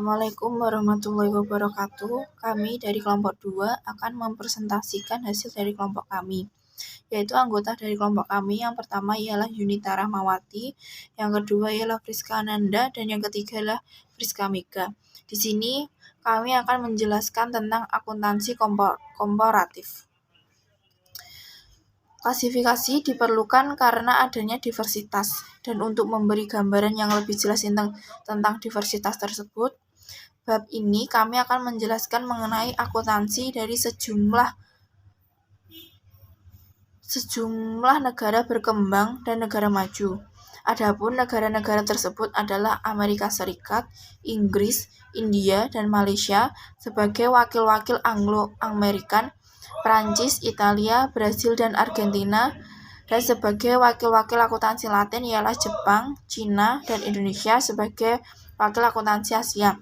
Assalamualaikum warahmatullahi wabarakatuh. Kami dari kelompok 2 akan mempresentasikan hasil dari kelompok kami, yaitu anggota dari kelompok kami yang pertama ialah Yunita Rahmawati, yang kedua ialah Friska Ananda, dan yang ketiga ialah Friska Mega. Di sini kami akan menjelaskan tentang akuntansi komparatif. Klasifikasi diperlukan karena adanya diversitas, dan untuk memberi gambaran yang lebih jelas tentang diversitas tersebut, bab ini kami akan menjelaskan mengenai akuntansi dari sejumlah negara berkembang dan negara maju. Adapun negara-negara tersebut adalah Amerika Serikat, Inggris, India, dan Malaysia sebagai wakil-wakil Anglo-Amerikan, Prancis, Italia, Brasil, dan Argentina, dan sebagai wakil-wakil akuntansi Latin ialah Jepang, Cina, dan Indonesia sebagai wakil akuntansi Asia.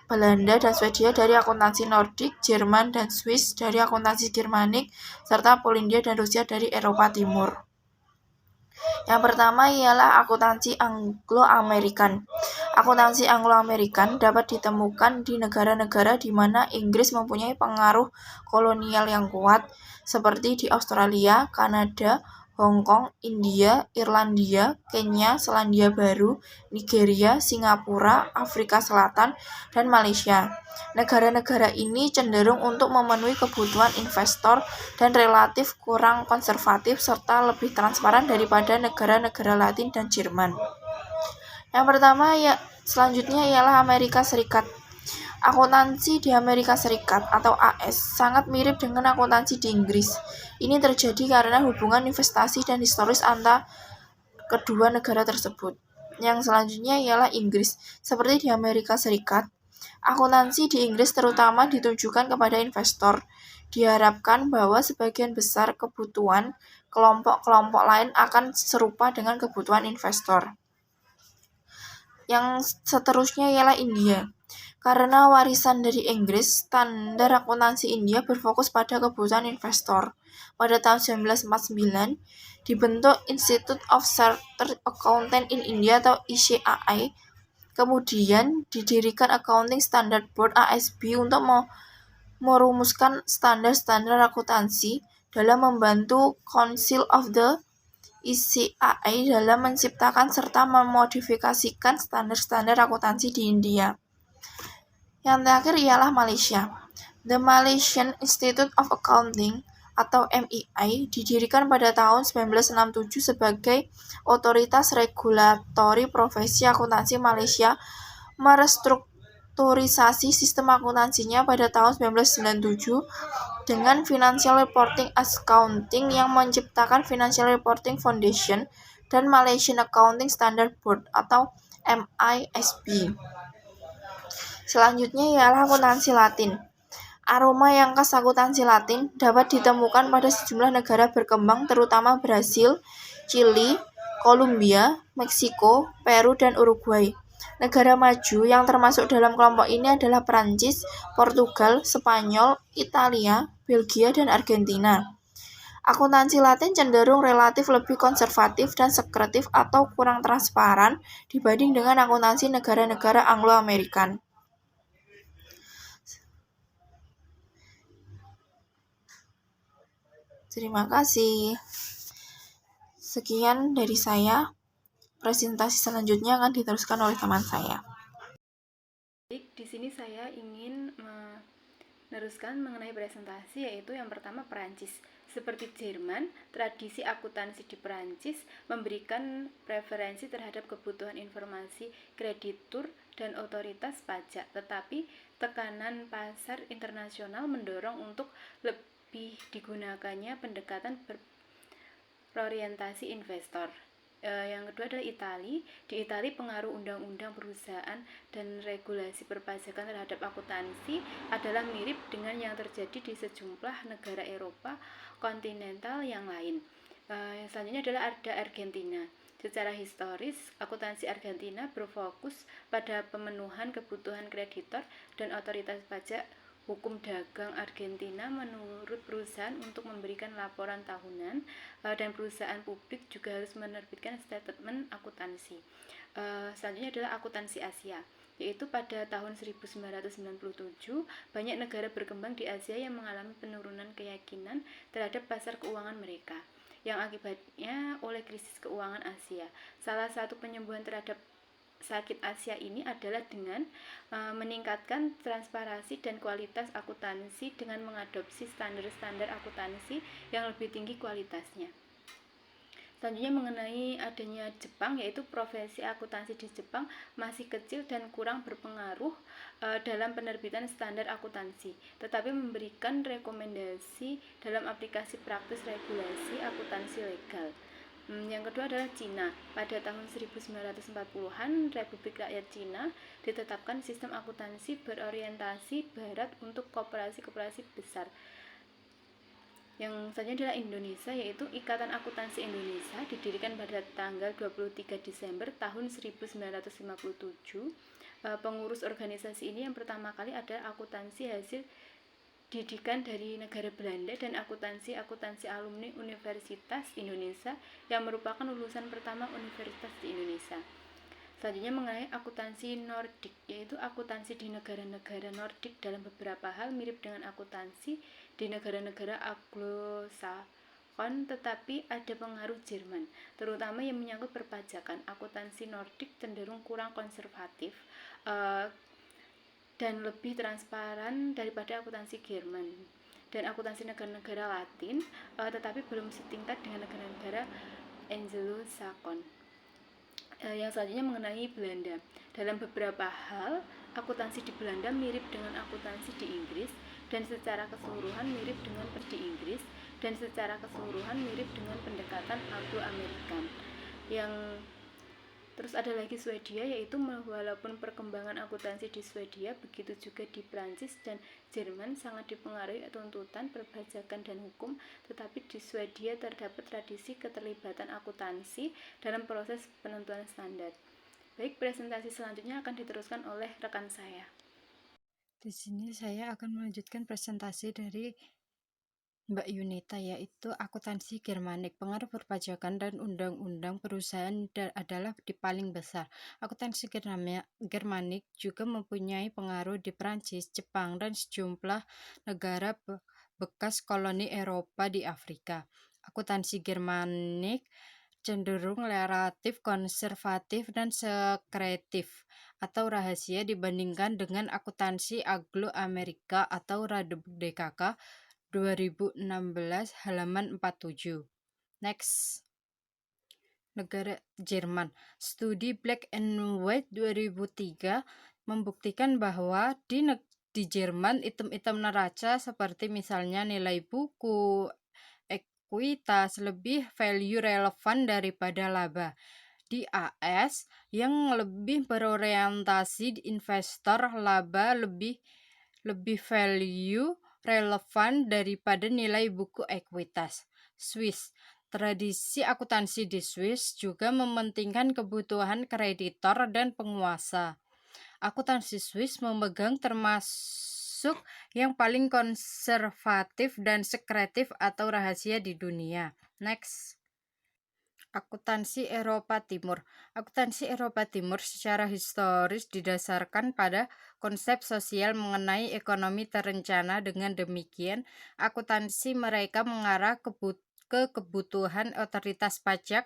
Belanda dan Swedia dari akuntansi Nordik, Jerman dan Swiss dari akuntansi Germanik, serta Polandia dan Rusia dari Eropa Timur. Yang pertama ialah akuntansi Anglo-Amerikan. Akuntansi Anglo-Amerikan dapat ditemukan di negara-negara di mana Inggris mempunyai pengaruh kolonial yang kuat, seperti di Australia, Kanada, Hong Kong, India, Irlandia, Kenya, Selandia Baru, Nigeria, Singapura, Afrika Selatan, dan Malaysia. Negara-negara ini cenderung untuk memenuhi kebutuhan investor dan relatif kurang konservatif serta lebih transparan daripada negara-negara Latin dan Jerman. Yang pertama selanjutnya ialah Amerika Serikat. Akuntansi di Amerika Serikat atau AS sangat mirip dengan akuntansi di Inggris. Ini terjadi karena hubungan investasi dan historis antara kedua negara tersebut. Yang selanjutnya ialah Inggris. Seperti di Amerika Serikat, akuntansi di Inggris terutama ditujukan kepada investor. Diharapkan bahwa sebagian besar kebutuhan kelompok-kelompok lain akan serupa dengan kebutuhan investor. Yang seterusnya ialah India. Karena warisan dari Inggris, standar akuntansi India berfokus pada kebutuhan investor. Pada tahun 1949, dibentuk Institute of Chartered Accountants in India atau ICAI. Kemudian didirikan Accounting Standard Board ASB untuk merumuskan standar-standar akuntansi dalam membantu Council of the ICAI dalam menciptakan serta memodifikasikan standar-standar akuntansi di India. Yang terakhir ialah Malaysia. The Malaysian Institute of Accounting atau MII didirikan pada tahun 1967 sebagai otoritas regulatori profesi akuntansi Malaysia, merestrukturisasi sistem akuntansinya pada tahun 1997 dengan Financial Reporting Accounting yang menciptakan Financial Reporting Foundation dan Malaysian Accounting Standard Board atau MISB. Selanjutnya ialah akuntansi Latin. Aroma yang khas akuntansi Latin dapat ditemukan pada sejumlah negara berkembang terutama Brasil, Chili, Kolombia, Meksiko, Peru, dan Uruguay. Negara maju yang termasuk dalam kelompok ini adalah Prancis, Portugal, Spanyol, Italia, Belgia, dan Argentina. Akuntansi Latin cenderung relatif lebih konservatif dan sekretif atau kurang transparan dibanding dengan akuntansi negara-negara Anglo-Amerikan. Terima kasih. Sekian dari saya. Presentasi selanjutnya akan diteruskan oleh teman saya. Baik, di sini saya ingin meneruskan mengenai presentasi, yaitu yang pertama Perancis. Seperti Jerman, tradisi akuntansi di Perancis memberikan preferensi terhadap kebutuhan informasi kreditur dan otoritas pajak, tetapi tekanan pasar internasional mendorong untuk lebih digunakannya pendekatan berorientasi investor. Yang kedua adalah Italia. Di Italia pengaruh undang-undang perusahaan dan regulasi perpajakan terhadap akuntansi adalah mirip dengan yang terjadi di sejumlah negara Eropa kontinental yang lain. Yang selanjutnya adalah ada Argentina. Secara historis, akuntansi Argentina berfokus pada pemenuhan kebutuhan kreditor dan otoritas pajak. Hukum dagang Argentina menurut perusahaan untuk memberikan laporan tahunan, dan perusahaan publik juga harus menerbitkan statement akuntansi. Selanjutnya adalah akuntansi Asia. yaitu pada tahun 1997 banyak negara berkembang di Asia yang mengalami penurunan keyakinan terhadap pasar keuangan mereka yang akibatnya oleh krisis keuangan Asia. Salah satu penyembuhan terhadap sakit Asia ini adalah dengan meningkatkan transparansi dan kualitas akuntansi dengan mengadopsi standar-standar akuntansi yang lebih tinggi kualitasnya. Selanjutnya mengenai adanya Jepang, yaitu profesi akuntansi di Jepang masih kecil dan kurang berpengaruh dalam penerbitan standar akuntansi, tetapi memberikan rekomendasi dalam aplikasi praktis regulasi akuntansi legal. Yang kedua adalah Cina. Pada tahun 1940-an, Republik Rakyat Cina ditetapkan sistem akuntansi berorientasi barat untuk koperasi-koperasi besar. Yang selanjutnya adalah Indonesia, yaitu Ikatan Akuntansi Indonesia didirikan pada tanggal 23 Desember tahun 1957. Pengurus organisasi ini yang pertama kali adalah akuntansi hasil didikan dari negara Belanda dan akuntansi alumni Universitas Indonesia yang merupakan lulusan pertama universitas di Indonesia. Selanjutnya mengenai akuntansi Nordik, yaitu akuntansi di negara-negara Nordik dalam beberapa hal mirip dengan akuntansi di negara-negara Anglo-Saxon, tetapi ada pengaruh Jerman, terutama yang menyangkut perpajakan. Akuntansi Nordik cenderung kurang konservatif dan lebih transparan daripada akuntansi Jerman dan akuntansi negara-negara Latin, tetapi belum setingkat dengan negara-negara Anglo-Saxon. Yang selanjutnya mengenai Belanda. Dalam beberapa hal, akuntansi di Belanda mirip dengan akuntansi di Inggris dan secara keseluruhan mirip dengan di Inggris dan secara keseluruhan mirip dengan pendekatan Anglo-Amerikan. Terus ada lagi Swedia, yaitu walaupun perkembangan akuntansi di Swedia begitu juga di Prancis dan Jerman sangat dipengaruhi tuntutan perpajakan dan hukum, tetapi di Swedia terdapat tradisi keterlibatan akuntansi dalam proses penentuan standar. Baik, presentasi selanjutnya akan diteruskan oleh rekan saya. Di sini saya akan melanjutkan presentasi dari Mbak Yunita, yaitu akuntansi Germanik. Pengaruh perpajakan dan undang-undang perusahaan adalah di paling besar. Akuntansi Germanik juga mempunyai pengaruh di Prancis, Jepang, dan sejumlah negara bekas koloni Eropa di Afrika. Akuntansi Germanik cenderung relatif konservatif dan sekretif atau rahasia dibandingkan dengan akuntansi Anglo-Amerika atau Radebuk DKK 2016 halaman 47. Next. Negara Jerman. Studi Black and White 2003 membuktikan bahwa di Jerman item-item neraca seperti misalnya nilai buku, ekuitas lebih value relevan daripada laba. Di AS yang lebih berorientasi di investor, laba lebih value relevan daripada nilai buku ekuitas. Swiss. Tradisi akuntansi di Swiss juga mementingkan kebutuhan kreditor dan penguasa. Akuntansi Swiss memegang termasuk yang paling konservatif dan sekretif atau rahasia di dunia. Next. Akuntansi Eropa Timur. Akuntansi Eropa Timur secara historis didasarkan pada konsep sosial mengenai ekonomi terencana. Dengan demikian, akuntansi mereka mengarah ke kebutuhan otoritas pajak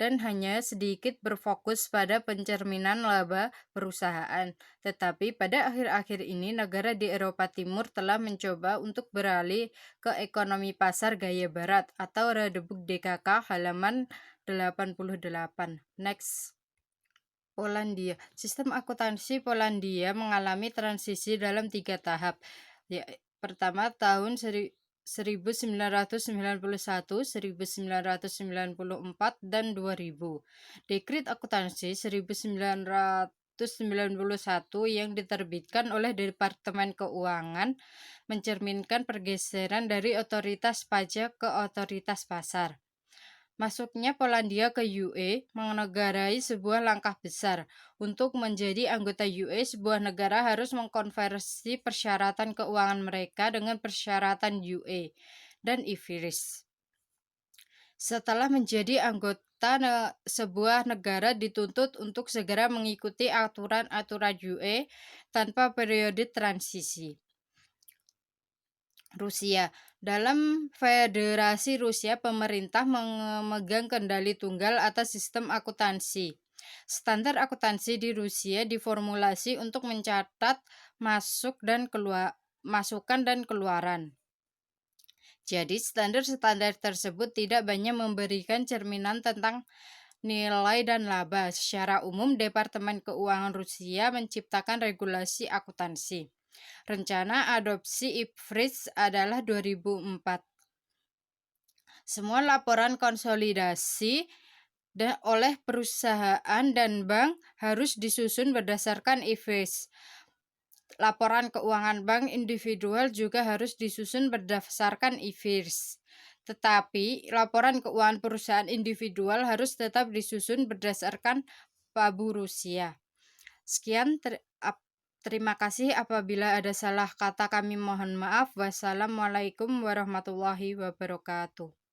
dan hanya sedikit berfokus pada pencerminan laba perusahaan. Tetapi pada akhir-akhir ini negara di Eropa Timur telah mencoba untuk beralih ke ekonomi pasar gaya barat atau Radebuk DKK halaman 88. Next. Polandia. Sistem akuntansi Polandia mengalami transisi dalam 3 tahap. Pertama tahun 1991, 1994, dan 2000. Dekrit akuntansi 1991 yang diterbitkan oleh Departemen Keuangan mencerminkan pergeseran dari otoritas pajak ke otoritas pasar. Masuknya Polandia ke UE menegarai sebuah langkah besar. Untuk menjadi anggota UE, sebuah negara harus mengkonversi persyaratan keuangan mereka dengan persyaratan UE dan IFRS. setelah menjadi anggota sebuah negara dituntut untuk segera mengikuti aturan-aturan UE tanpa periode transisi. Rusia. Dalam Federasi Rusia, pemerintah memegang kendali tunggal atas sistem akuntansi. Standar akuntansi di Rusia diformulasi untuk mencatat masukan dan keluaran. Jadi, standar-standar tersebut tidak banyak memberikan cerminan tentang nilai dan laba. Secara umum, Departemen Keuangan Rusia menciptakan regulasi akuntansi. Rencana adopsi IFRS adalah 2004. Semua laporan konsolidasi oleh perusahaan dan bank harus disusun berdasarkan IFRS. Laporan keuangan bank individual juga harus disusun berdasarkan IFRS. Tetapi laporan keuangan perusahaan individual harus tetap disusun berdasarkan PABU Rusia. Sekian, terima kasih. Apabila ada salah kata kami mohon maaf. Wassalamualaikum warahmatullahi wabarakatuh.